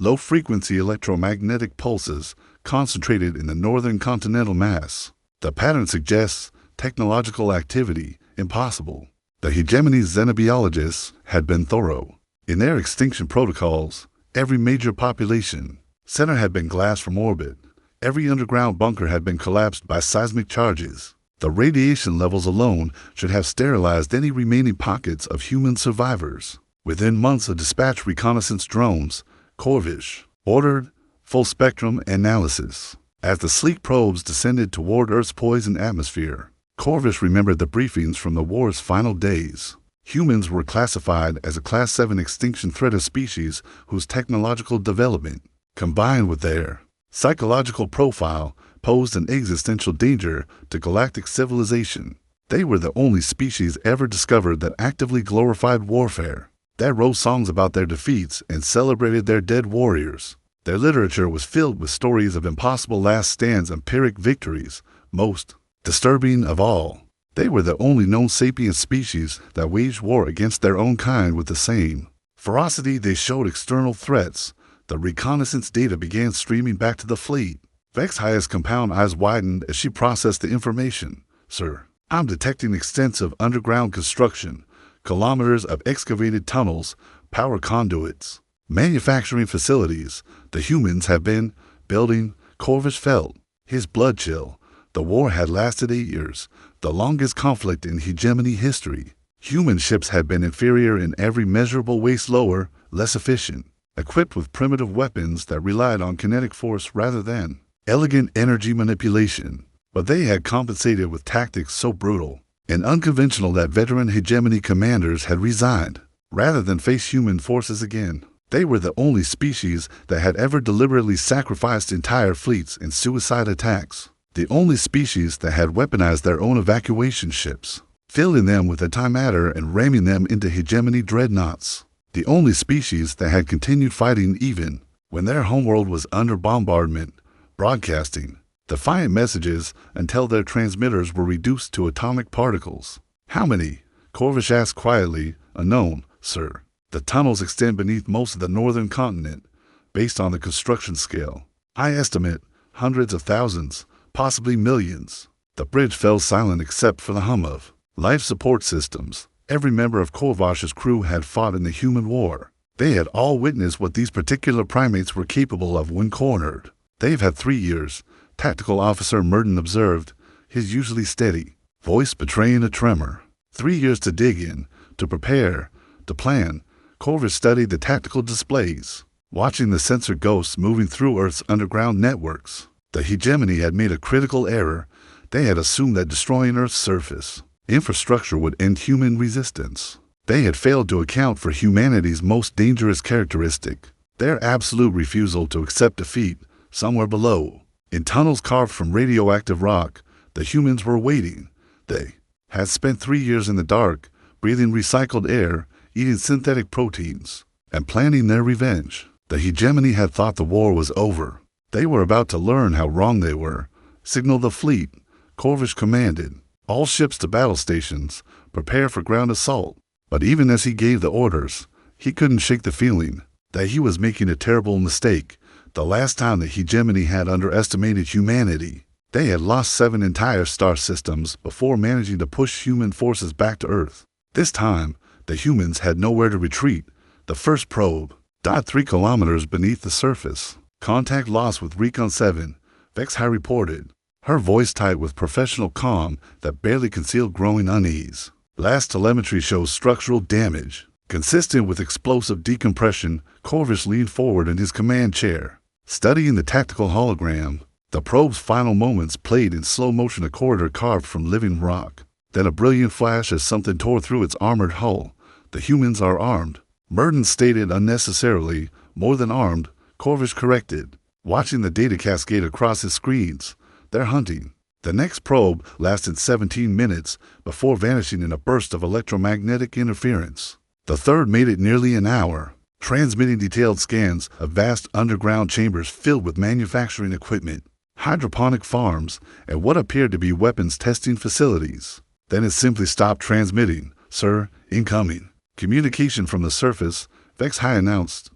low-frequency electromagnetic pulses concentrated in the northern continental mass. The pattern suggests technological activity impossible. The hegemony xenobiologists had been thorough. In their extinction protocols, every major population center had been glassed from orbit. Every underground bunker had been collapsed by seismic charges. The radiation levels alone should have sterilized any remaining pockets of human survivors. Within months of dispatched reconnaissance drones, HFY ordered full-spectrum analysis. As the sleek probes descended toward Earth's poisoned atmosphere, HFY remembered the briefings from the war's final days. Humans were classified as a Class 7 extinction threat of species whose technological development, combined with their psychological profile, posed an existential danger to galactic civilization. They were the only species ever discovered that actively glorified warfare, that wrote songs about their defeats and celebrated their dead warriors. Their literature was filled with stories of impossible last stands and Pyrrhic victories. Most disturbing of all, they were the only known sapient species that waged war against their own kind with the same ferocity they showed external threats. The reconnaissance data began streaming back to the fleet. BlackHFY's compound eyes widened as she processed the information. Sir, I'm detecting extensive underground construction, kilometers of excavated tunnels, power conduits, manufacturing facilities. The humans have been building. HFY felt his blood chill. The war had lasted 8 years, the longest conflict in hegemony history. Human ships had been inferior in every measurable way, slower, less efficient, equipped with primitive weapons that relied on kinetic force rather than elegant energy manipulation. But they had compensated with tactics so brutal and unconventional that veteran hegemony commanders had resigned rather than face human forces again. They were the only species that had ever deliberately sacrificed entire fleets in suicide attacks. The only species that had weaponized their own evacuation ships, filling them with antimatter and ramming them into hegemony dreadnoughts. The only species that had continued fighting even when their homeworld was under bombardment, broadcasting defiant messages until their transmitters were reduced to atomic particles. How many? HFY asked quietly. Unknown, sir. The tunnels extend beneath most of the northern continent, based on the construction scale. I estimate hundreds of thousands, possibly millions. The bridge fell silent except for the hum of life support systems. Every member of HFY's crew had fought in the human war. They had all witnessed what these particular primates were capable of when cornered. They've had 3 years, Tactical Officer Merton observed, his usually steady voice betraying a tremor. 3 years to dig in, to prepare, to plan. HFY studied the tactical displays, watching the sensor ghosts moving through Earth's underground networks. The hegemony had made a critical error. They had assumed that destroying Earth's surface infrastructure would end human resistance. They had failed to account for humanity's most dangerous characteristic, their absolute refusal to accept defeat somewhere below. In tunnels carved from radioactive rock, the humans were waiting. They had spent 3 years in the dark, breathing recycled air, eating synthetic proteins, and planning their revenge. The hegemony had thought the war was over. They were about to learn how wrong they were. Signal the fleet, HFY commanded. All ships to battle stations, prepare for ground assault. But even as he gave the orders, he couldn't shake the feeling that he was making a terrible mistake. The last time the hegemony had underestimated humanity, they had lost 7 entire star systems before managing to push human forces back to Earth. This time, the humans had nowhere to retreat. The first probe died 3 kilometers beneath the surface. Contact lost with Recon 7, BlackHFY reported, her voice tight with professional calm that barely concealed growing unease. Last telemetry shows structural damage, consistent with explosive decompression. HFY leaned forward in his command chair, studying the tactical hologram. The probe's final moments played in slow motion, a corridor carved from living rock. Then a brilliant flash as something tore through its armored hull. The humans are armed, Merton stated unnecessarily. More than armed, HFY corrected, watching the data cascade across his screens. They're hunting. The next probe lasted 17 minutes before vanishing in a burst of electromagnetic interference. The third made it nearly an hour, transmitting detailed scans of vast underground chambers filled with manufacturing equipment, hydroponic farms, and what appeared to be weapons testing facilities. Then it simply stopped transmitting. Sir, incoming. Communication from the surface, BlackHFY announced.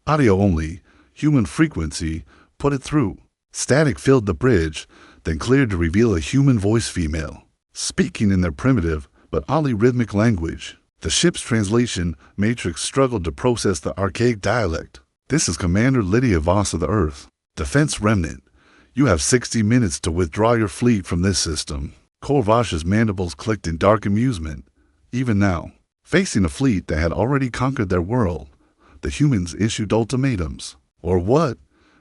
Audio only. Human frequency put it through. Static filled the bridge, then cleared to reveal a human voice female, speaking in their primitive but oddly rhythmic language. The ship's translation matrix struggled to process the archaic dialect. "This is Commander Lydia Voss of the Earth. Defense Remnant. You have 60 minutes to withdraw your fleet from this system." Corvosh's mandibles clicked in dark amusement. Even now, facing a fleet that had already conquered their world, the humans issued ultimatums. "Or what?"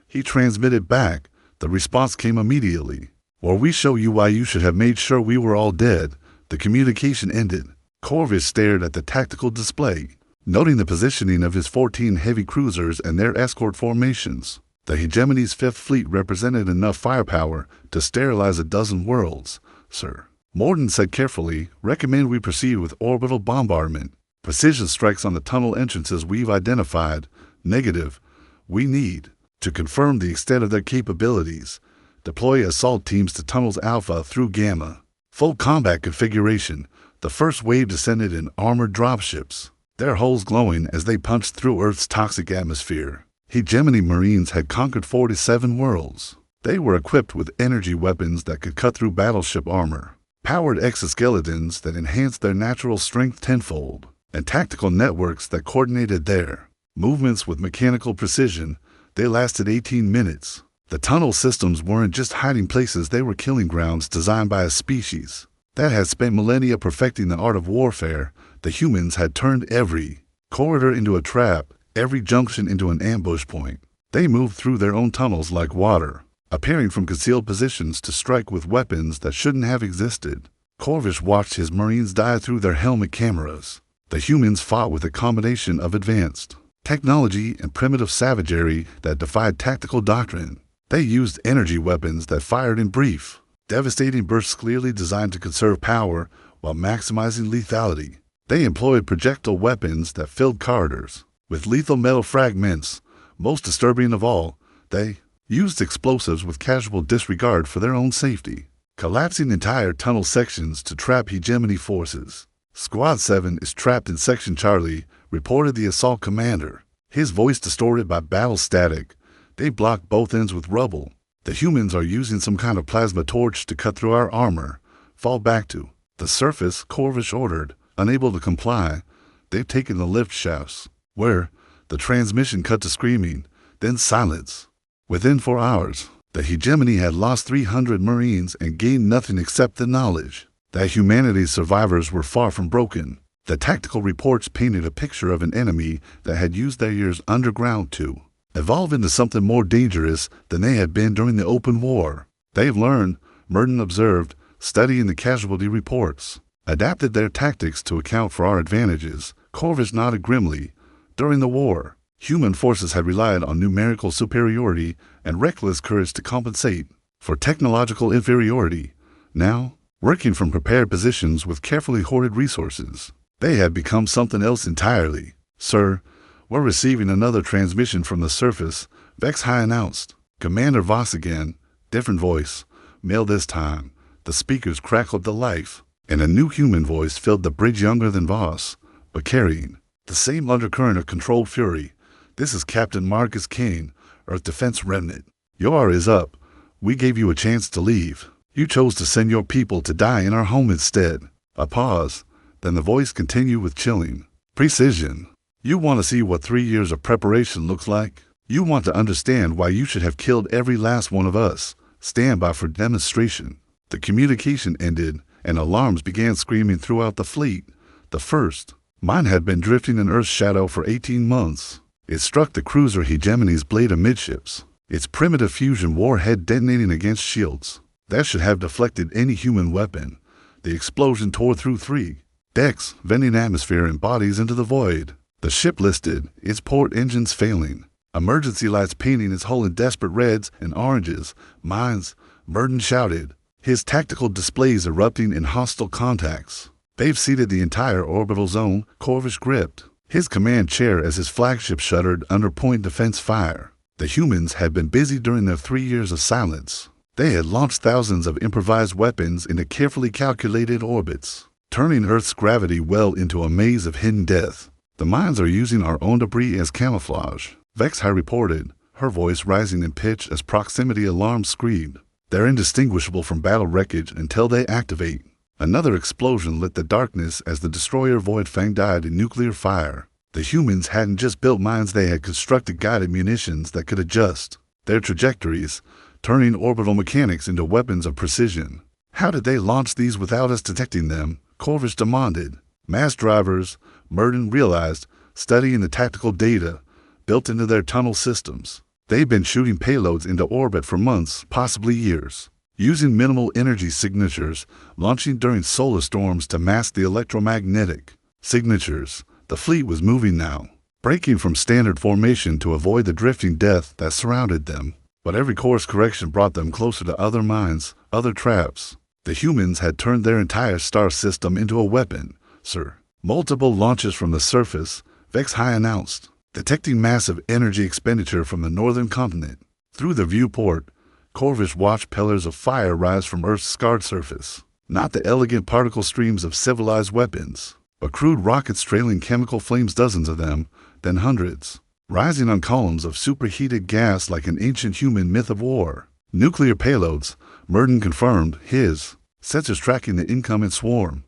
He transmitted back. The response came immediately. "Or we show you why you should have made sure we were all dead." The communication ended. Corvish stared at the tactical display, noting the positioning of his 14 heavy cruisers and their escort formations. The Hegemony's Fifth Fleet represented enough firepower to sterilize a dozen worlds, sir. Morden said carefully, "Recommend we proceed with orbital bombardment. Precision strikes on the tunnel entrances we've identified. Negative. We need to confirm the extent of their capabilities. Deploy assault teams to tunnels Alpha through Gamma. Full combat configuration." The first wave descended in armored dropships, their hulls glowing as they punched through Earth's toxic atmosphere. Hegemony Marines had conquered 47 worlds. They were equipped with energy weapons that could cut through battleship armor, powered exoskeletons that enhanced their natural strength tenfold, and tactical networks that coordinated their movements with mechanical precision. They lasted 18 minutes. The tunnel systems weren't just hiding places, they were killing grounds designed by a species that had spent millennia perfecting the art of warfare. The humans had turned every corridor into a trap, every junction into an ambush point. They moved through their own tunnels like water, appearing from concealed positions to strike with weapons that shouldn't have existed. Corvish watched his Marines dive through their helmet cameras. The humans fought with a combination of advanced technology and primitive savagery that defied tactical doctrine. They used energy weapons that fired in brief, devastating bursts clearly designed to conserve power while maximizing lethality. They employed projectile weapons that filled corridors with lethal metal fragments. Most disturbing of all, they used explosives with casual disregard for their own safety, collapsing entire tunnel sections to trap hegemony forces. "Squad 7 is trapped in Section Charlie," reported the assault commander, his voice distorted by battle static. "They blocked both ends with rubble. The humans are using some kind of plasma torch to cut through our armor. Fall back to the surface," Corvish ordered. Unable to comply, they've taken the lift shafts, where the transmission cut to screaming, then silence. Within 4 hours, the Hegemony had lost 300 Marines and gained nothing except the knowledge that humanity's survivors were far from broken. The tactical reports painted a picture of an enemy that had used their years underground to evolve into something more dangerous than they had been during the open war. "They've learned," Merton observed, studying the casualty reports, "adapted their tactics to account for our advantages." Corvish nodded grimly. During the war, human forces had relied on numerical superiority and reckless courage to compensate for technological inferiority. Now, working from prepared positions with carefully hoarded resources, they had become something else entirely. "Sir, we're receiving another transmission from the surface," HFY announced. "Commander Voss again, different voice, male this time." The speakers crackled to life, and a new human voice filled the bridge, younger than Voss, but carrying the same undercurrent of controlled fury. "This is Captain Marcus Kane, Earth Defense Remnant. Your hour is up. We gave you a chance to leave. You chose to send your people to die in our home instead." A pause, then the voice continued with chilling precision. "You want to see what 3 years of preparation looks like? You want to understand why you should have killed every last one of us? Stand by for demonstration." The communication ended, and alarms began screaming throughout the fleet. The first, mine had been drifting in Earth's shadow for 18 months. It struck the cruiser Hegemony's blade amidships, its primitive fusion warhead detonating against shields that should have deflected any human weapon. The explosion tore through 3 decks, vending atmosphere and bodies into the void. The ship listed, its port engines failing, emergency lights painting its hull in desperate reds and oranges. "Mines," Merton shouted, his tactical displays erupting in hostile contacts. "They've seeded the entire orbital zone," Corvish gripped his command chair as his flagship shuddered under point defense fire. The humans had been busy during their 3 years of silence. They had launched thousands of improvised weapons into carefully calculated orbits, turning Earth's gravity well into a maze of hidden death. "The mines are using our own debris as camouflage," HFY reported, her voice rising in pitch as proximity alarms screamed. They're indistinguishable from battle wreckage until they activate. Another explosion lit the darkness as the destroyer Voidfang died in nuclear fire. The humans hadn't just built mines, they had constructed guided munitions that could adjust their trajectories, turning orbital mechanics into weapons of precision. How did they launch these without us detecting them? Corvus demanded. Mass drivers, Murden realized, studying the tactical data built into their tunnel systems. They've been shooting payloads into orbit for months, possibly years, using minimal energy signatures, launching during solar storms to mask the electromagnetic signatures. The fleet was moving now, breaking from standard formation to avoid the drifting death that surrounded them. But every course correction brought them closer to other mines, other traps. The humans had turned their entire star system into a weapon, sir. Multiple launches from the surface, HFY announced, detecting massive energy expenditure from the northern continent. Through the viewport, Corvus watched pillars of fire rise from Earth's scarred surface. Not the elegant particle streams of civilized weapons, but crude rockets trailing chemical flames, dozens of them, then hundreds, rising on columns of superheated gas like an ancient human myth of war. Nuclear payloads, Murden confirmed, his sensors tracking the incoming swarm.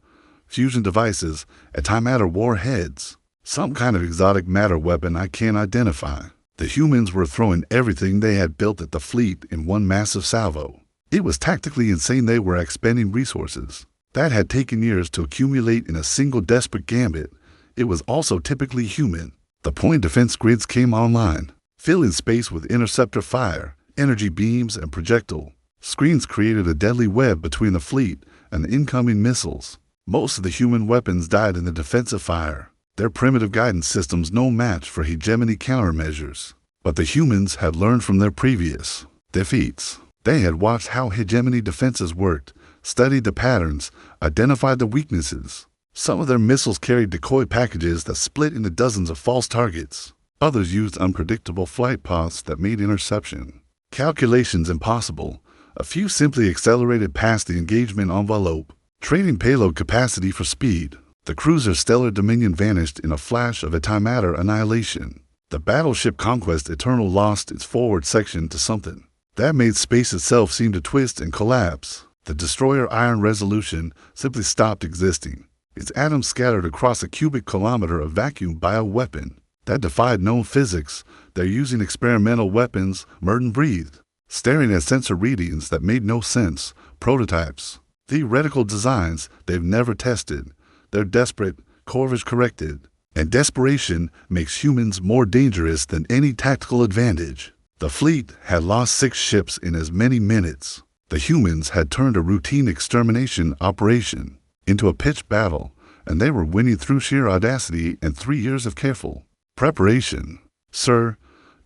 Fusion devices, antimatter warheads, some kind of exotic matter weapon I can't identify. The humans were throwing everything they had built at the fleet in one massive salvo. It was tactically insane. They were expending resources that had taken years to accumulate in a single desperate gambit. It was also typically human. The point defense grids came online, filling space with interceptor fire, energy beams, and projectile screens created a deadly web between the fleet and the incoming missiles. Most of the human weapons died in the defensive fire, their primitive guidance systems no match for hegemony countermeasures. But the humans had learned from their previous defeats. They had watched how hegemony defenses worked, studied the patterns, identified the weaknesses. Some of their missiles carried decoy packages that split into dozens of false targets. Others used unpredictable flight paths that made interception calculations impossible. A few simply accelerated past the engagement envelope, trading payload capacity for speed. The cruiser Stellar Dominion vanished in a flash of antimatter annihilation. The battleship Conquest Eternal lost its forward section to something that made space itself seem to twist and collapse. The destroyer Iron Resolution simply stopped existing, its atoms scattered across a cubic kilometer of vacuum bioweapon that defied known physics. They're using experimental weapons, Murden breathed, staring at sensor readings that made no sense, prototypes, theoretical designs they've never tested. They're desperate, Corvus corrected, and desperation makes humans more dangerous than any tactical advantage. The fleet had lost 6 ships in as many minutes. The humans had turned a routine extermination operation into a pitched battle, and they were winning through sheer audacity and 3 years of careful preparation. Sir,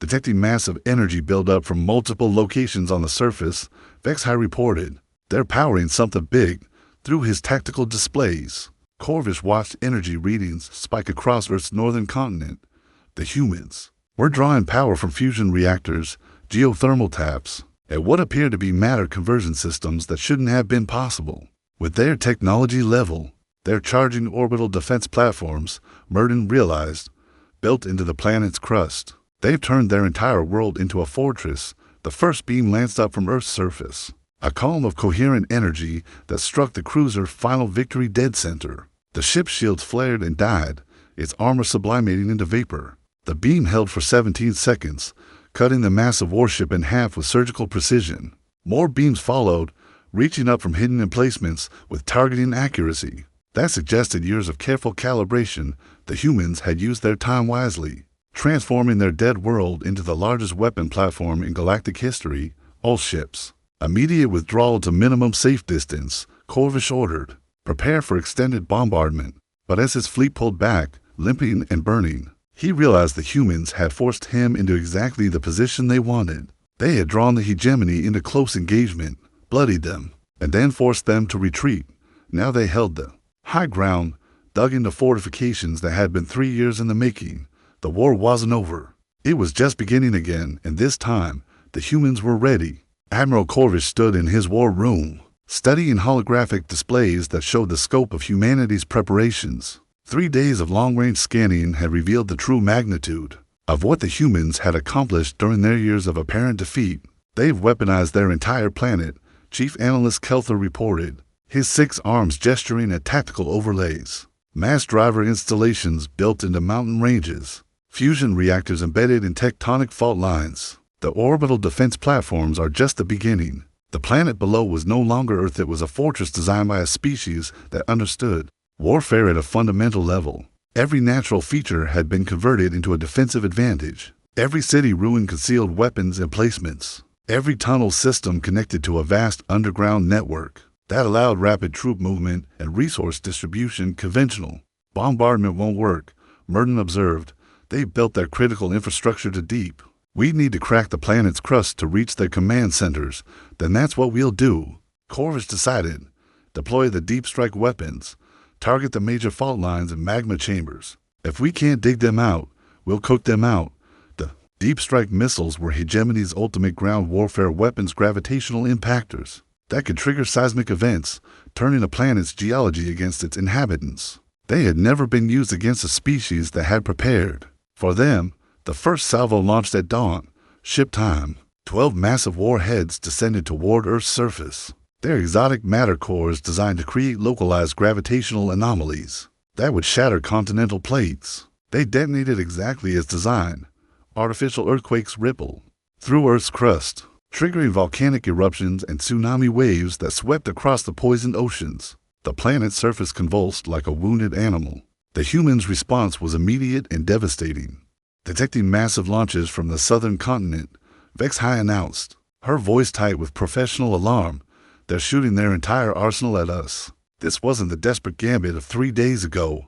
detecting massive energy buildup from multiple locations on the surface, HFY reported. They're powering something big through his tactical displays. Corvus watched energy readings spike across Earth's northern continent. The humans were drawing power from fusion reactors, geothermal taps, and what appeared to be matter conversion systems that shouldn't have been possible. With their technology level, they're charging orbital defense platforms, Murden realized, built into the planet's crust. They've turned their entire world into a fortress. The first beam lanced up from Earth's surface, a column of coherent energy that struck the cruiser Final Victory dead center. The ship's shields flared and died, its armor sublimating into vapor. The beam held for 17 seconds, cutting the massive warship in half with surgical precision. More beams followed, reaching up from hidden emplacements with targeting accuracy that suggested years of careful calibration. The humans had used their time wisely, transforming their dead world into the largest weapon platform in galactic history. All ships, immediate withdrawal to minimum safe distance, Corvus ordered. Prepare for extended bombardment. But as his fleet pulled back, limping and burning, he realized the humans had forced him into exactly the position they wanted. They had drawn the hegemony into close engagement, bloodied them, and then forced them to retreat. Now they held the high ground, dug into fortifications that had been 3 years in the making. The war wasn't over. It was just beginning again, and this time, the humans were ready. Admiral Corvus stood in his war room, studying holographic displays that showed the scope of humanity's preparations. 3 days of long-range scanning had revealed the true magnitude. of what the humans had accomplished during their years of apparent defeat. They've weaponized their entire planet, Chief Analyst Kelther reported, his 6 arms gesturing at tactical overlays, mass driver installations built into mountain ranges, fusion reactors embedded in tectonic fault lines. The orbital defense platforms are just the beginning. The planet below was no longer Earth, it was a fortress designed by a species that understood warfare at a fundamental level. Every natural feature had been converted into a defensive advantage. Every city ruined concealed weapons emplacements. Every tunnel system connected to a vast underground network that allowed rapid troop movement and resource distribution. Conventional bombardment won't work, Merton observed. They've built their critical infrastructure too deep. We need to crack the planet's crust to reach their command centers. Then that's what we'll do. Corvus decided. Deploy the deep strike weapons. Target the major fault lines and magma chambers. If we can't dig them out, we'll cook them out. The deep strike missiles were Hegemony's ultimate ground warfare weapons, gravitational impactors that could trigger seismic events, turning a planet's geology against its inhabitants. They had never been used against a species that had prepared. For them, the first salvo launched at dawn, ship time. 12 massive warheads descended toward Earth's surface. Their exotic matter cores designed to create localized gravitational anomalies that would shatter continental plates. They detonated exactly as designed. Artificial earthquakes rippled through Earth's crust, triggering volcanic eruptions and tsunami waves that swept across the poisoned oceans. The planet's surface convulsed like a wounded animal. The humans' response was immediate and devastating. Detecting massive launches from the southern continent, HFY announced, her voice tight with professional alarm. They're shooting their entire arsenal at us. This wasn't the desperate gambit of 3 days ago.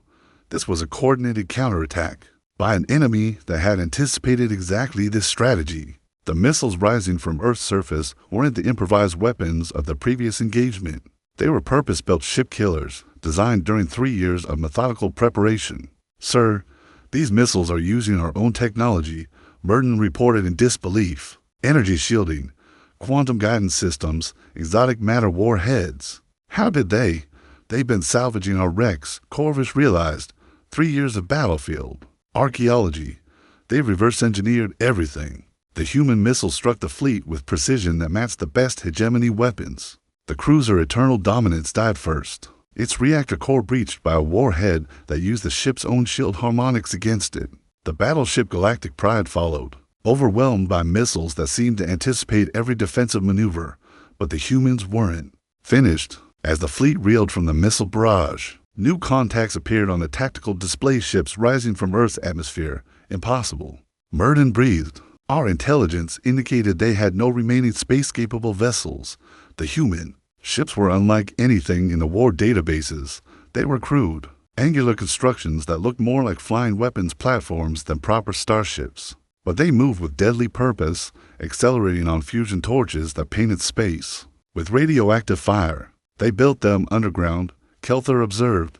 This was a coordinated counterattack by an enemy that had anticipated exactly this strategy. The missiles rising from Earth's surface weren't the improvised weapons of the previous engagement. They were purpose-built ship killers, designed during 3 years of methodical preparation. Sir, these missiles are using our own technology, Merton reported in disbelief. Energy shielding, quantum guidance systems, exotic matter warheads. How did they? They've been salvaging our wrecks, Corvus realized. 3 years of battlefield. Archaeology. They've reverse-engineered everything. The human missile struck the fleet with precision that matched the best hegemony weapons. The cruiser Eternal Dominance died first. Its reactor core breached by a warhead that used the ship's own shield harmonics against it. The battleship Galactic Pride followed, overwhelmed by missiles that seemed to anticipate every defensive maneuver, but the humans weren't. Finished, as the fleet reeled from the missile barrage, new contacts appeared on the tactical display ships rising from Earth's atmosphere. Impossible. Merton breathed. Our intelligence indicated they had no remaining space-capable vessels. The human ships were unlike anything in the war databases. They were crude, angular constructions that looked more like flying weapons platforms than proper starships. But they moved with deadly purpose, accelerating on fusion torches that painted space with radioactive fire. They built them underground, Kelther observed.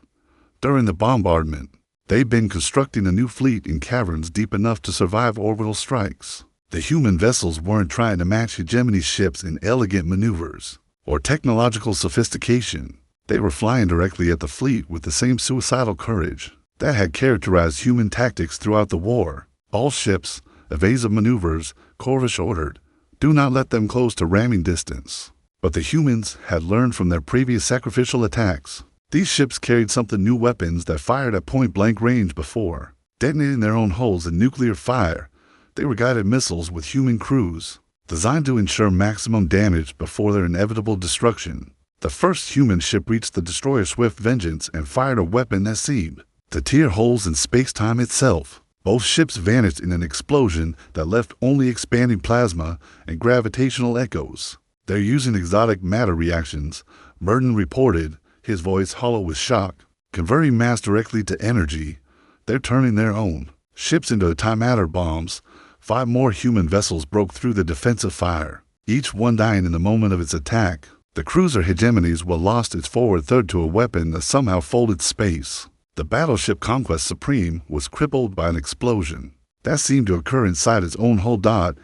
During the bombardment, they'd been constructing a new fleet in caverns deep enough to survive orbital strikes. The human vessels weren't trying to match Hegemony's ships in elegant maneuvers or technological sophistication. They were flying directly at the fleet with the same suicidal courage that had characterized human tactics throughout the war. All ships, evasive maneuvers, Corvus ordered. Do not let them close to ramming distance. But the humans had learned from their previous sacrificial attacks. These ships carried something new, weapons that fired at point-blank range before, detonating their own hulls in nuclear fire. They were guided missiles with human crews, designed to ensure maximum damage before their inevitable destruction. The first human ship reached the destroyer Swift Vengeance and fired a weapon that seemed to tear holes in space-time itself. Both ships vanished in an explosion that left only expanding plasma and gravitational echoes. They're using exotic matter reactions, Merton reported, his voice hollow with shock, converting mass directly to energy. They're turning their own ships into antimatter bombs. 5 more human vessels broke through the defensive fire, each one dying in the moment of its attack. The cruiser Hegemony's lost its forward third to a weapon that somehow folded space. The battleship Conquest Supreme was crippled by an explosion that seemed to occur inside its own hull.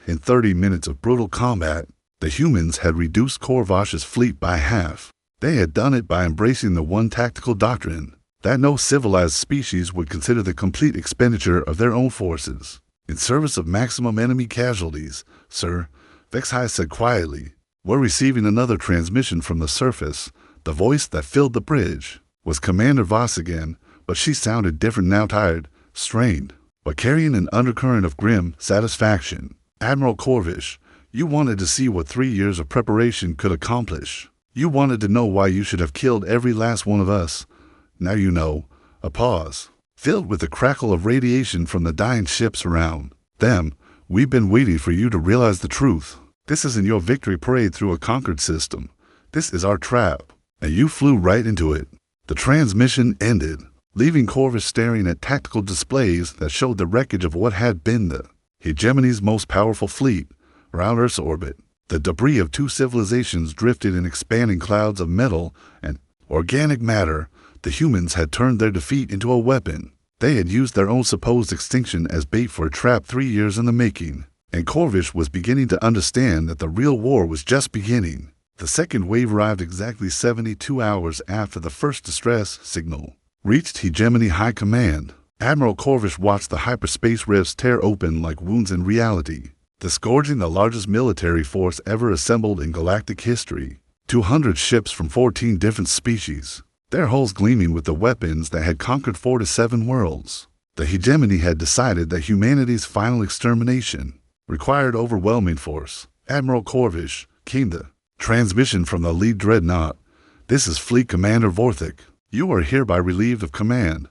In 30 minutes of brutal combat, the humans had reduced Corvus's fleet by half. They had done it by embracing the one tactical doctrine that no civilized species would consider the complete expenditure of their own forces. In service of maximum enemy casualties, Sir, HFY said quietly. We're receiving another transmission from the surface. The voice that filled the bridge was Commander Voss again, but she sounded different now, tired, strained, but carrying an undercurrent of grim satisfaction. Admiral Corvish, you wanted to see what 3 years of preparation could accomplish. You wanted to know why you should have killed every last one of us. Now you know. A pause, filled with the crackle of radiation from the dying ships around them. We've been waiting for you to realize the truth. This isn't your victory parade through a conquered system. This is our trap. And you flew right into it. The transmission ended, leaving Corvish staring at tactical displays that showed the wreckage of what had been the hegemony's most powerful fleet around Earth's orbit. The debris of 2 civilizations drifted in expanding clouds of metal and organic matter. The humans had turned their defeat into a weapon. They had used their own supposed extinction as bait for a trap 3 years in the making. And Corvish was beginning to understand that the real war was just beginning. The second wave arrived exactly 72 hours after the first distress signal reached Hegemony High Command. Admiral Corvish watched the hyperspace rifts tear open like wounds in reality, disgorging the largest military force ever assembled in galactic history. 200 ships from 14 different species, their hulls gleaming with the weapons that had conquered 4 to 7 worlds. The hegemony had decided that humanity's final extermination required overwhelming force. Admiral Corvish, came the transmission from the lead dreadnought. This is Fleet Commander Vorthik. You are hereby relieved of command.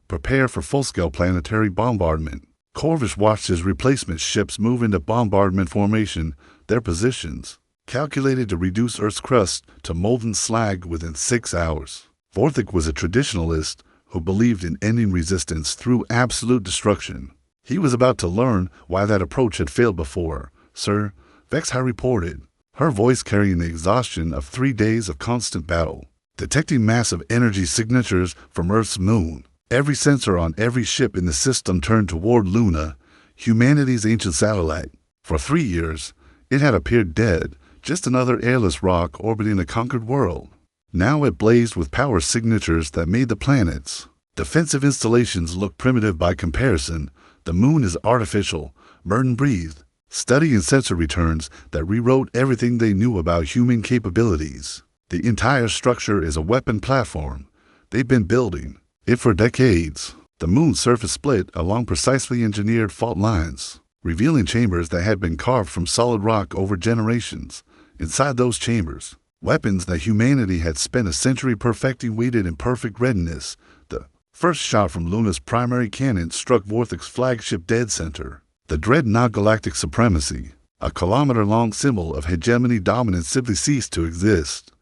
Prepare for full-scale planetary bombardment. Corvish watched his replacement ships move into bombardment formation, their positions calculated to reduce Earth's crust to molten slag within 6 hours. Vorthik was a traditionalist who believed in ending resistance through absolute destruction. He was about to learn why that approach had failed before. Sir, HFY reported, her voice carrying the exhaustion of 3 days of constant battle, detecting massive energy signatures from Earth's moon. Every sensor on every ship in the system turned toward Luna, humanity's ancient satellite. For 3 years, it had appeared dead, just another airless rock orbiting a conquered world. Now it blazed with power signatures that made the planet's defensive installations look primitive by comparison. The moon is artificial, Merton breathed, studying sensor returns that rewrote everything they knew about human capabilities. The entire structure is a weapon platform. They've been building it for decades. The moon's surface split along precisely engineered fault lines, revealing chambers that had been carved from solid rock over generations. Inside those chambers, weapons that humanity had spent a century perfecting waited in perfect readiness. The first shot from Luna's primary cannon struck Vorthik's flagship dead center. The dreadnought galactic supremacy, a kilometer-long symbol of hegemony dominance, simply ceased to exist.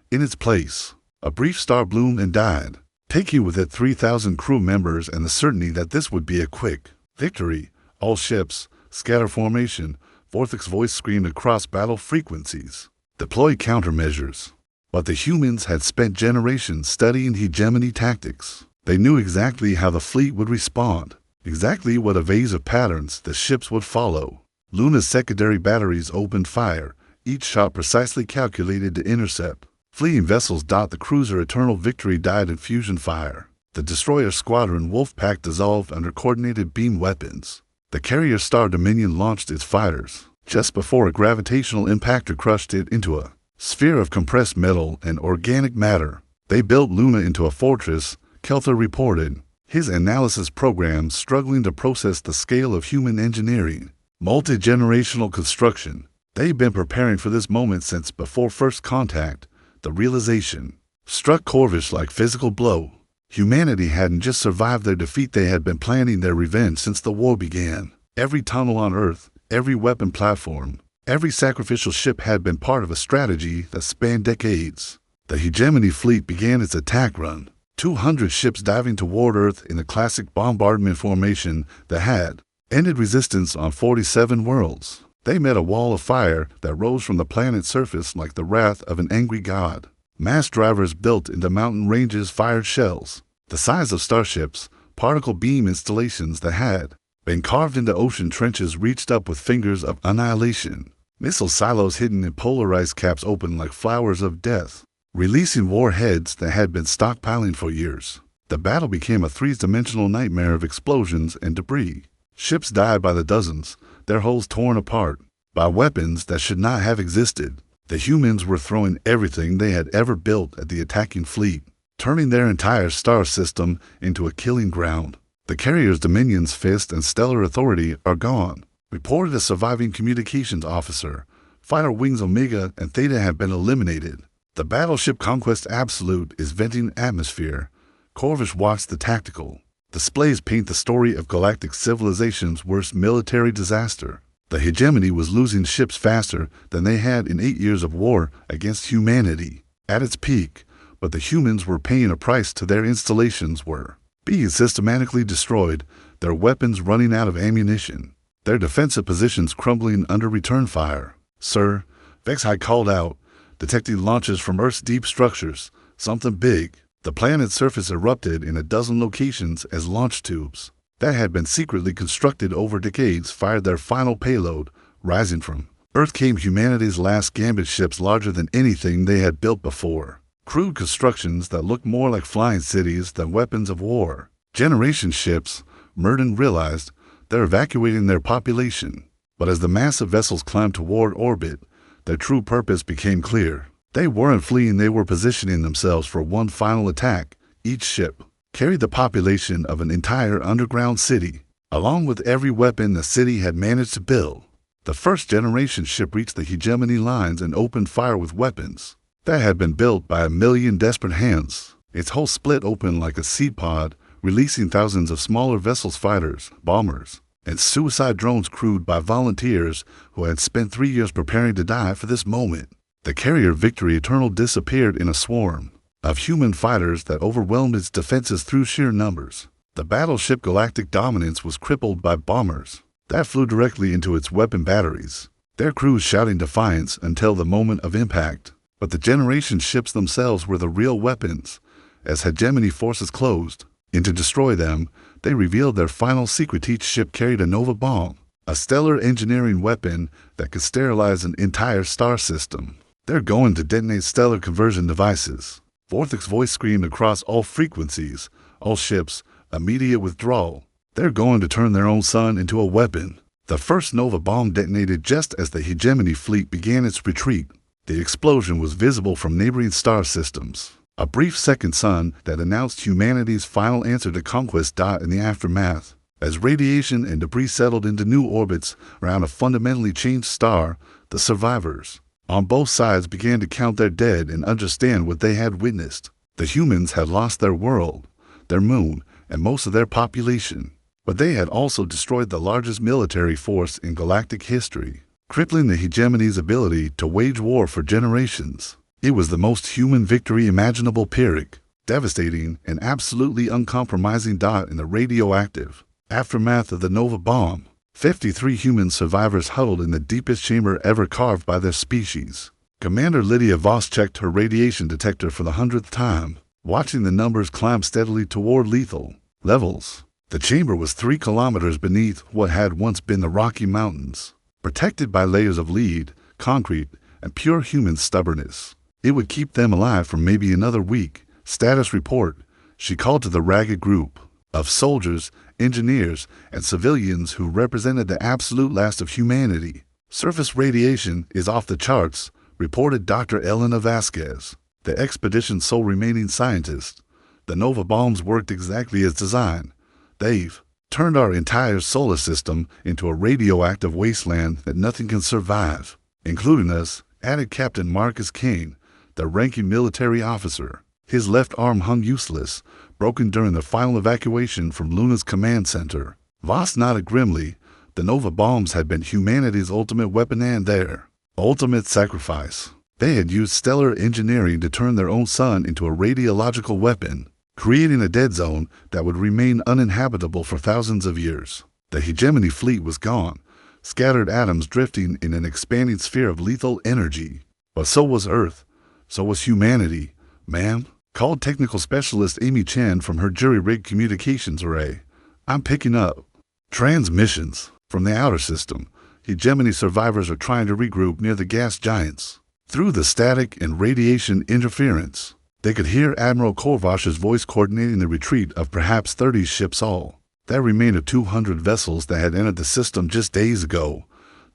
In its place, a brief star bloomed and died, taking with it 3,000 crew members and the certainty that this would be a quick victory. All ships, scatter formation, Vorthik's voice screamed across battle frequencies. Deploy countermeasures. But the humans had spent generations studying hegemony tactics. They knew exactly how the fleet would respond, exactly what evasive patterns the ships would follow. Luna's secondary batteries opened fire, each shot precisely calculated to intercept. Fleeing vessels dot the cruiser Eternal Victory died in fusion fire. The destroyer squadron Wolfpack dissolved under coordinated beam weapons. The carrier Star Dominion launched its fighters just before a gravitational impactor crushed it into a sphere of compressed metal and organic matter. They built Luna into a fortress, Kelther reported, his analysis programs struggling to process the scale of human engineering. Multi-generational construction. They'd been preparing for this moment since before first contact. The realization struck Corvish like physical blow. Humanity hadn't just survived their defeat, they had been planning their revenge since the war began. Every tunnel on Earth, every weapon platform, every sacrificial ship had been part of a strategy that spanned decades. The hegemony fleet began its attack run, 200 ships diving toward Earth in a classic bombardment formation that had ended resistance on 47 worlds. They met a wall of fire that rose from the planet's surface like the wrath of an angry god. Mass drivers built into mountain ranges fired shells, the size of starships, particle beam installations that had been carved into ocean trenches reached up with fingers of annihilation. Missile silos hidden in polarized caps opened like flowers of death, releasing warheads that had been stockpiling for years. The battle became a three-dimensional nightmare of explosions and debris. Ships died by the dozens, their hulls torn apart by weapons that should not have existed. The humans were throwing everything they had ever built at the attacking fleet, turning their entire star system into a killing ground. The carrier's Dominion's fist and stellar authority are gone, reported a surviving communications officer. Fighter wings Omega and Theta have been eliminated. The battleship Conquest Absolute is venting atmosphere. Corvish watched the tactical displays paint the story of galactic civilization's worst military disaster. The hegemony was losing ships faster than they had in 8 years of war against humanity at its peak, but the humans were paying a price to their installations were being systematically destroyed, their weapons running out of ammunition, their defensive positions crumbling under return fire. Sir, HFY called out, detecting launches from Earth's deep structures. Something big. The planet's surface erupted in a dozen locations as launch tubes that had been secretly constructed over decades fired their final payload. Rising from Earth came humanity's last gambit ships larger than anything they had built before. Crude constructions that looked more like flying cities than weapons of war. Generation ships, Murden realized, they're evacuating their population. But as the massive vessels climbed toward orbit, their true purpose became clear. They weren't fleeing, they were positioning themselves for one final attack. Each ship carried the population of an entire underground city, along with every weapon the city had managed to build. The first generation ship reached the hegemony lines and opened fire with weapons that had been built by a million desperate hands. Its hull split open like a seed pod, releasing thousands of smaller vessels, fighters, bombers, and suicide drones crewed by volunteers who had spent 3 years preparing to die for this moment. The carrier Victory Eternal disappeared in a swarm of human fighters that overwhelmed its defenses through sheer numbers. The battleship Galactic Dominance was crippled by bombers that flew directly into its weapon batteries, their crews shouting defiance until the moment of impact. But the generation ships themselves were the real weapons. As hegemony forces closed in to destroy them, they revealed their final secret. Each ship carried a Nova bomb, a stellar engineering weapon that could sterilize an entire star system. They're going to detonate stellar conversion devices. Vorthic's voice screamed across all frequencies. All ships, immediate withdrawal. They're going to turn their own sun into a weapon. The first Nova bomb detonated just as the hegemony fleet began its retreat. The explosion was visible from neighboring star systems. A brief second sun that announced humanity's final answer to conquest. In the aftermath, as radiation and debris settled into new orbits around a fundamentally changed star, the survivors on both sides began to count their dead and understand what they had witnessed. The humans had lost their world, their moon, and most of their population, but they had also destroyed the largest military force in galactic history, crippling the hegemony's ability to wage war for generations. It was the most human victory imaginable. Pyrrhic, devastating, and absolutely uncompromising. In the radioactive aftermath of the Nova bomb, 53 human survivors huddled in the deepest chamber ever carved by their species. Commander Lydia Voss checked her radiation detector for the 100th time, watching the numbers climb steadily toward lethal levels. The chamber was 3 kilometers beneath what had once been the Rocky Mountains, protected by layers of lead, concrete, and pure human stubbornness. It would keep them alive for maybe another week. Status report. She called to the ragged group of soldiers, engineers, and civilians who represented the absolute last of humanity. Surface radiation is off the charts, reported Dr. Elena Vasquez, the expedition's sole remaining scientist. The Nova bombs worked exactly as designed. They've turned our entire solar system into a radioactive wasteland that nothing can survive, including us, added Captain Marcus Kane, the ranking military officer. His left arm hung useless, broken during the final evacuation from Luna's command center. Voss nodded grimly. The Nova bombs had been humanity's ultimate weapon and their ultimate sacrifice. They had used stellar engineering to turn their own sun into a radiological weapon, creating a dead zone that would remain uninhabitable for thousands of years. The hegemony fleet was gone, scattered atoms drifting in an expanding sphere of lethal energy. But so was Earth. So was humanity. Ma'am, called technical specialist Amy Chen from her jury-rigged communications array. I'm picking up transmissions from the outer system. Hegemony survivors are trying to regroup near the gas giants. Through the static and radiation interference, they could hear Admiral Korvash's voice coordinating the retreat of perhaps 30 ships all. There remained 200 vessels that had entered the system just days ago.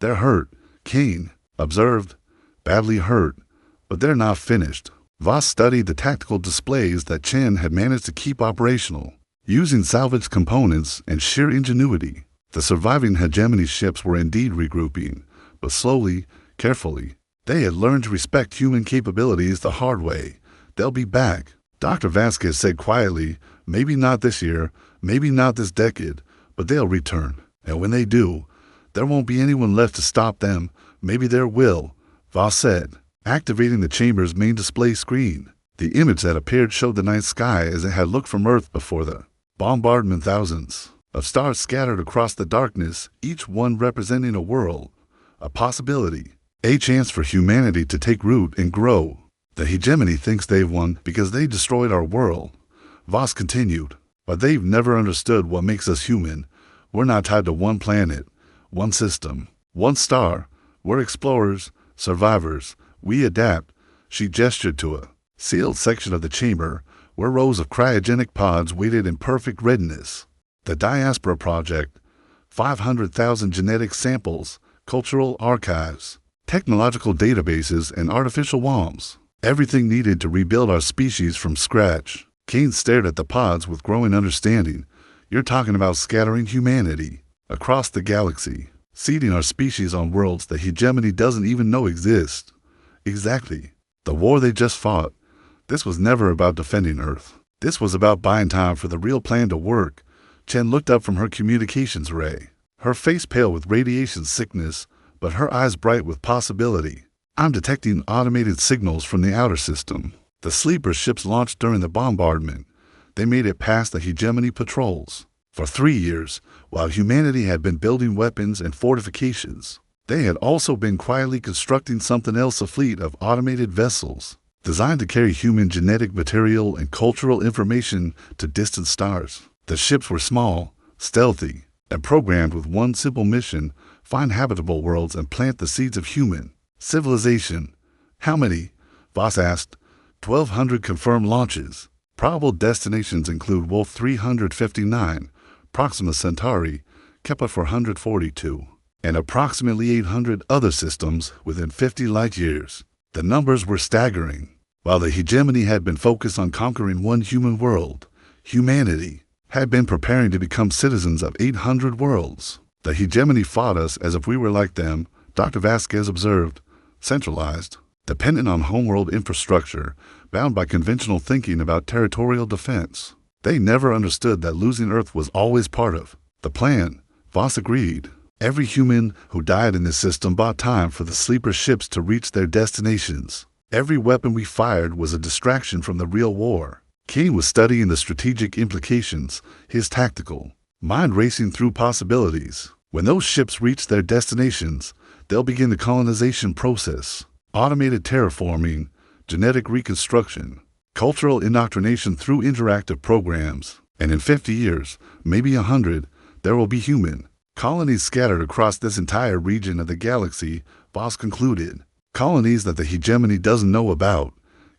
They're hurt, Kane observed. Badly hurt, but they're not finished. Voss studied the tactical displays that Chen had managed to keep operational. Using salvaged components and sheer ingenuity, the surviving hegemony ships were indeed regrouping, but slowly, carefully. They had learned to respect human capabilities the hard way. They'll be back, Dr. Vasquez said quietly. Maybe not this year, maybe not this decade, but they'll return. And when they do, there won't be anyone left to stop them. Maybe there will, Voss said, activating the chamber's main display screen. The image that appeared showed the night sky as it had looked from Earth before the bombardment. Thousands of stars scattered across the darkness, each one representing a world, a possibility, a chance for humanity to take root and grow. The hegemony thinks they've won because they destroyed our world, Voss continued, but they've never understood what makes us human. We're not tied to one planet, one system, one star. We're explorers, survivors. We adapt. She gestured to a sealed section of the chamber where rows of cryogenic pods waited in perfect readiness. The Diaspora Project, 500,000 genetic samples, cultural archives, technological databases, and artificial wombs. Everything needed to rebuild our species from scratch. Kane stared at the pods with growing understanding. You're talking about scattering humanity across the galaxy, seeding our species on worlds the hegemony doesn't even know exist. Exactly. The war they just fought. This was never about defending Earth. This was about buying time for the real plan to work. Chen looked up from her communications ray, her face pale with radiation sickness, but her eyes bright with possibility. I'm detecting automated signals from the outer system. The sleeper ships launched during the bombardment. They made it past the hegemony patrols. For 3 years, while humanity had been building weapons and fortifications, they had also been quietly constructing something else, a fleet of automated vessels, designed to carry human genetic material and cultural information to distant stars. The ships were small, stealthy, and programmed with one simple mission: find habitable worlds and plant the seeds of human civilization. How many? Voss asked. 1,200 confirmed launches. Probable destinations include Wolf 359, Proxima Centauri, Kepler 442, and approximately 800 other systems within 50 light years. The numbers were staggering. While the hegemony had been focused on conquering one human world, humanity had been preparing to become citizens of 800 worlds. The hegemony fought us as if we were like them, Dr. Vasquez observed, centralized, dependent on homeworld infrastructure, bound by conventional thinking about territorial defense. They never understood that losing Earth was always part of the plan, Voss agreed. Every human who died in this system bought time for the sleeper ships to reach their destinations. Every weapon we fired was a distraction from the real war. Kane was studying the strategic implications, his tactical mind racing through possibilities. When those ships reach their destinations, they'll begin the colonization process. Automated terraforming, genetic reconstruction, cultural indoctrination through interactive programs. And in 50 years, maybe 100, there will be human colonies scattered across this entire region of the galaxy, Voss concluded. Colonies that the hegemony doesn't know about,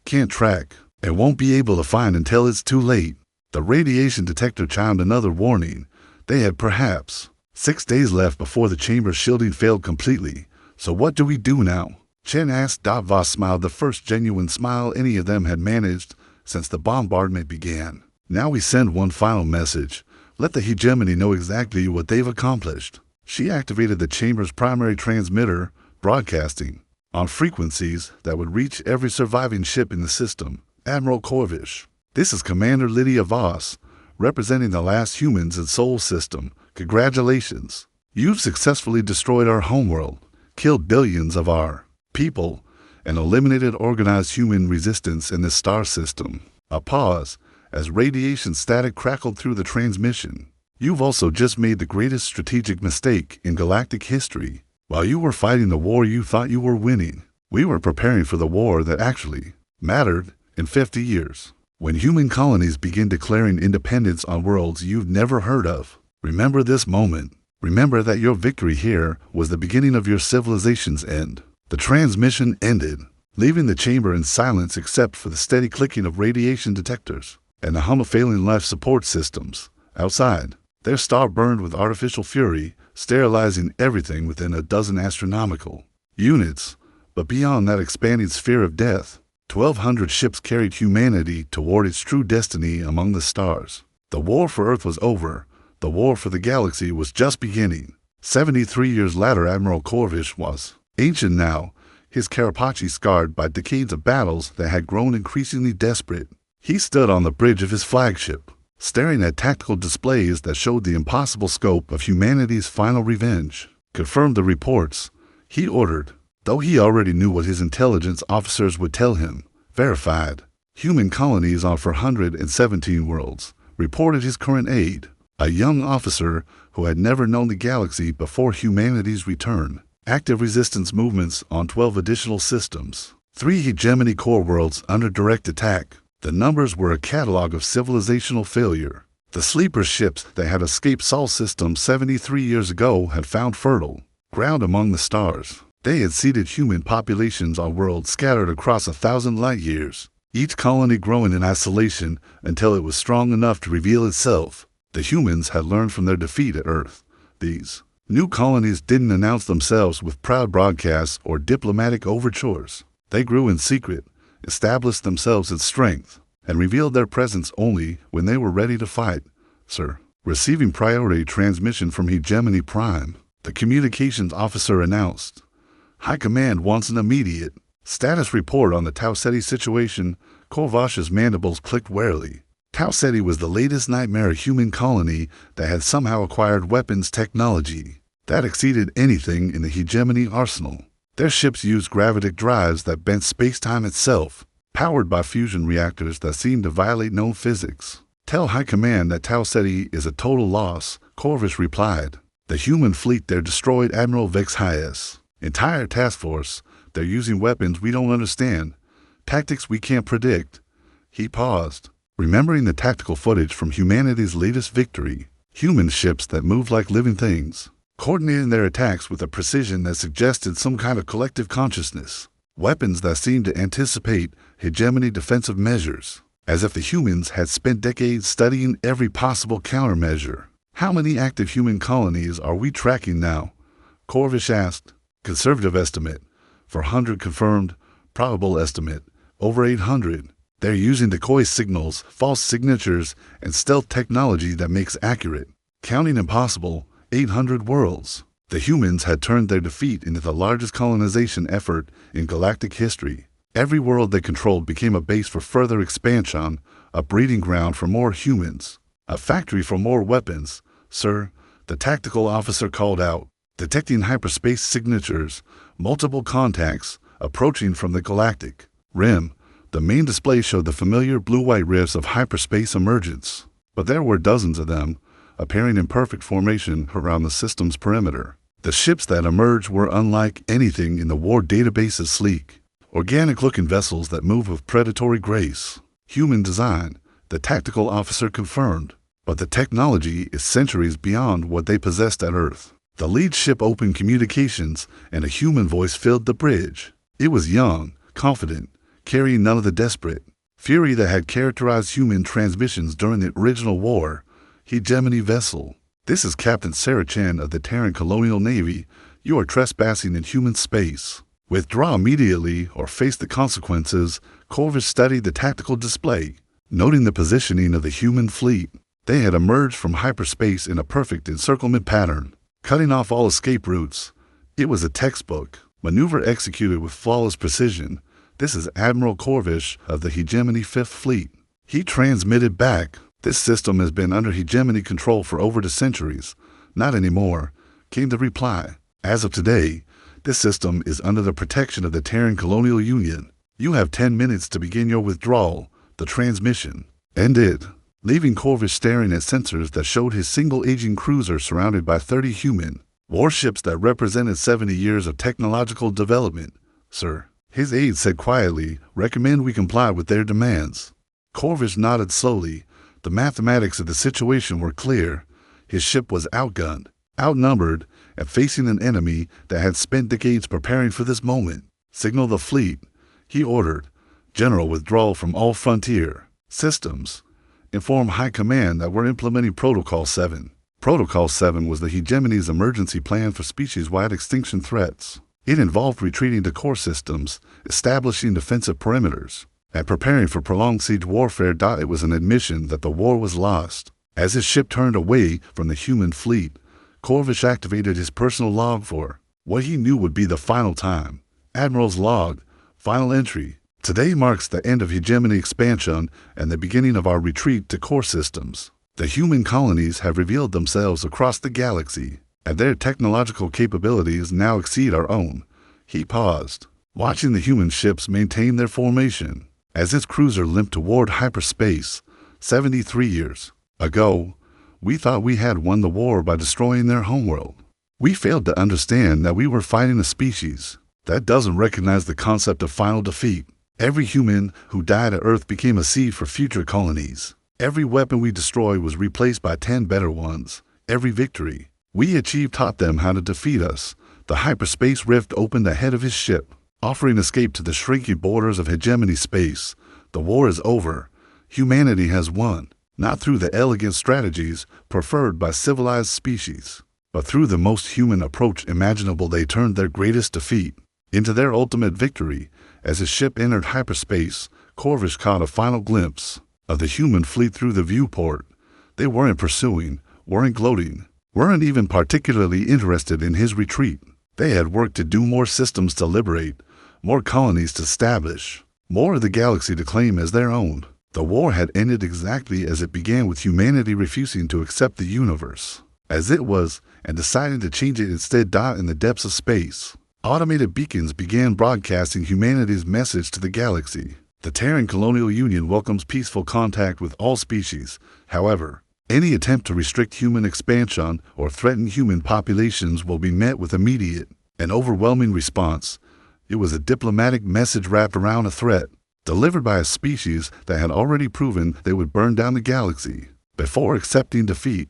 can't track, and won't be able to find until it's too late. The radiation detector chimed another warning. They had perhaps 6 days left before the chamber's shielding failed completely. So what do we do now? Chen asked. Voss smiled, the first genuine smile any of them had managed since the bombardment began. Now we send one final message. Let the hegemony know exactly what they've accomplished. She activated the chamber's primary transmitter, broadcasting on frequencies that would reach every surviving ship in the system. Admiral Corvish, this is Commander Lydia Voss, representing the last humans in Sol System. Congratulations. You've successfully destroyed our homeworld, killed billions of our people, and eliminated organized human resistance in this star system. A pause as radiation static crackled through the transmission. You've also just made the greatest strategic mistake in galactic history. While you were fighting the war you thought you were winning, we were preparing for the war that actually mattered in 50 years. When human colonies begin declaring independence on worlds you've never heard of, remember this moment. Remember that your victory here was the beginning of your civilization's end. The transmission ended, leaving the chamber in silence except for the steady clicking of radiation detectors and the hum of failing life support systems. Outside, Their star burned with artificial fury, sterilizing everything within a dozen astronomical units. But beyond that expanding sphere of death, 1,200 ships carried humanity toward its true destiny among the stars. The war for Earth was over. The war for the galaxy was just beginning. 73 years later, Admiral Corvish was ancient now, his carapace scarred by decades of battles that had grown increasingly desperate. He stood on the bridge of his flagship, staring at tactical displays that showed the impossible scope of humanity's final revenge. Confirmed the reports, he ordered, though he already knew what his intelligence officers would tell him. Verified. Human colonies on 417 worlds, reported his current aide, a young officer who had never known the galaxy before humanity's return. Active resistance movements on 12 additional systems. 3 hegemony core worlds under direct attack. The numbers were a catalog of civilizational failure. The sleeper ships that had escaped Sol system 73 years ago had found fertile ground among the stars. They had seeded human populations on worlds scattered across 1,000 light years, each colony growing in isolation until it was strong enough to reveal itself. The humans had learned from their defeat at Earth. These new colonies didn't announce themselves with proud broadcasts or diplomatic overtures. They grew in secret, established themselves in strength, and revealed their presence only when they were ready to fight. Sir, receiving priority transmission from Hegemony Prime, the communications officer announced. High Command wants an immediate status report on the Tau Ceti situation. Corvish's mandibles clicked warily. Tau Ceti was the latest nightmare human colony that had somehow acquired weapons technology that exceeded anything in the hegemony arsenal. Their ships used gravitic drives that bent space-time itself, powered by fusion reactors that seemed to violate known physics. Tell High Command that Tau Ceti is a total loss, Corvish replied. The human fleet there destroyed Admiral BlackHFY's entire task force. They're using weapons we don't understand, tactics we can't predict. He paused, remembering the tactical footage from humanity's latest victory. Human ships that moved like living things, coordinating their attacks with a precision that suggested some kind of collective consciousness. Weapons that seemed to anticipate hegemony defensive measures, as if the humans had spent decades studying every possible countermeasure. How many active human colonies are we tracking now? Corvish asked. Conservative estimate, 400 confirmed. Probable estimate, over 800. They're using decoy signals, false signatures, and stealth technology that makes accurate counting impossible. 800 worlds. The humans had turned their defeat into the largest colonization effort in galactic history. Every world they controlled became a base for further expansion, a breeding ground for more humans, a factory for more weapons. Sir, the tactical officer called out, detecting hyperspace signatures, multiple contacts approaching from the galactic rim. The main display showed the familiar blue-white rifts of hyperspace emergence, but there were dozens of them, appearing in perfect formation around the system's perimeter. The ships that emerged were unlike anything in the war database's sleek, organic-looking vessels that move with predatory grace. Human design, the tactical officer confirmed, but the technology is centuries beyond what they possessed at Earth. The lead ship opened communications, and a human voice filled the bridge. It was young, confident, carrying none of the desperate fury that had characterized human transmissions during the original war. Hegemony vessel. This is Captain Sarah Chen of the Terran Colonial Navy. You are trespassing in human space. Withdraw immediately or face the consequences. Corvish studied the tactical display, noting the positioning of the human fleet. They had emerged from hyperspace in a perfect encirclement pattern, cutting off all escape routes. It was a textbook maneuver executed with flawless precision. This is Admiral Corvish of the Hegemony 5th Fleet. He transmitted back. This system has been under hegemony control for over 2 centuries. Not anymore, came the reply. As of today, this system is under the protection of the Terran Colonial Union. You have 10 minutes to begin your withdrawal. The transmission ended, leaving Corvish staring at sensors that showed his single aging cruiser surrounded by 30 human warships that represented 70 years of technological development. Sir, his aide said quietly, recommend we comply with their demands. Corvish nodded slowly. The mathematics of the situation were clear. His ship was outgunned, outnumbered, and facing an enemy that had spent decades preparing for this moment. Signal the fleet, he ordered. General withdrawal from all frontier systems. Inform High Command that we're implementing Protocol 7. Protocol 7 was the hegemony's emergency plan for species-wide extinction threats. It involved retreating to core systems, establishing defensive perimeters, and preparing for prolonged siege warfare. It was an admission that the war was lost. As his ship turned away from the human fleet, Corvish activated his personal log for what he knew would be the final time. Admiral's log, final entry. Today marks the end of hegemony expansion and the beginning of our retreat to core systems. The human colonies have revealed themselves across the galaxy, and their technological capabilities now exceed our own. He paused, watching the human ships maintain their formation. As its cruiser limped toward hyperspace, 73 years ago, we thought we had won the war by destroying their homeworld. We failed to understand that we were fighting a species that doesn't recognize the concept of final defeat. Every human who died at Earth became a seed for future colonies. Every weapon we destroyed was replaced by 10 better ones. Every victory we achieved taught them how to defeat us. The hyperspace rift opened ahead of his ship, offering escape to the shrinking borders of hegemony space. The war is over. Humanity has won, not through the elegant strategies preferred by civilized species, but through the most human approach imaginable. They turned their greatest defeat into their ultimate victory. As his ship entered hyperspace, Corvish caught a final glimpse of the human fleet through the viewport. They weren't pursuing, weren't gloating, weren't even particularly interested in his retreat. They had work to do, more systems to liberate, more colonies to establish, more of the galaxy to claim as their own. The war had ended exactly as it began, with humanity refusing to accept the universe as it was and deciding to change it instead. In the depths of space, automated beacons began broadcasting humanity's message to the galaxy. The Terran Colonial Union welcomes peaceful contact with all species. However, any attempt to restrict human expansion or threaten human populations will be met with immediate and overwhelming response. It was a diplomatic message wrapped around a threat, delivered by a species that had already proven they would burn down the galaxy. Before accepting defeat,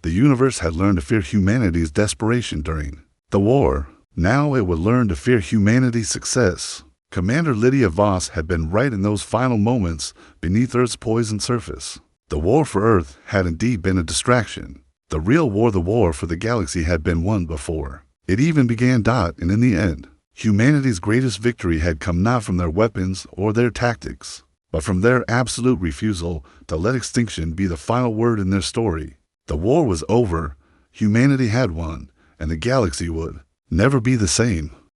the universe had learned to fear humanity's desperation during the war. Now it would learn to fear humanity's success. Commander Lydia Voss had been right in those final moments beneath Earth's poisoned surface. The war for Earth had indeed been a distraction. The real war, the war for the galaxy, had been won before it even began. And in the end, humanity's greatest victory had come not from their weapons or their tactics, but from their absolute refusal to let extinction be the final word in their story. The war was over, humanity had won, and the galaxy would never be the same.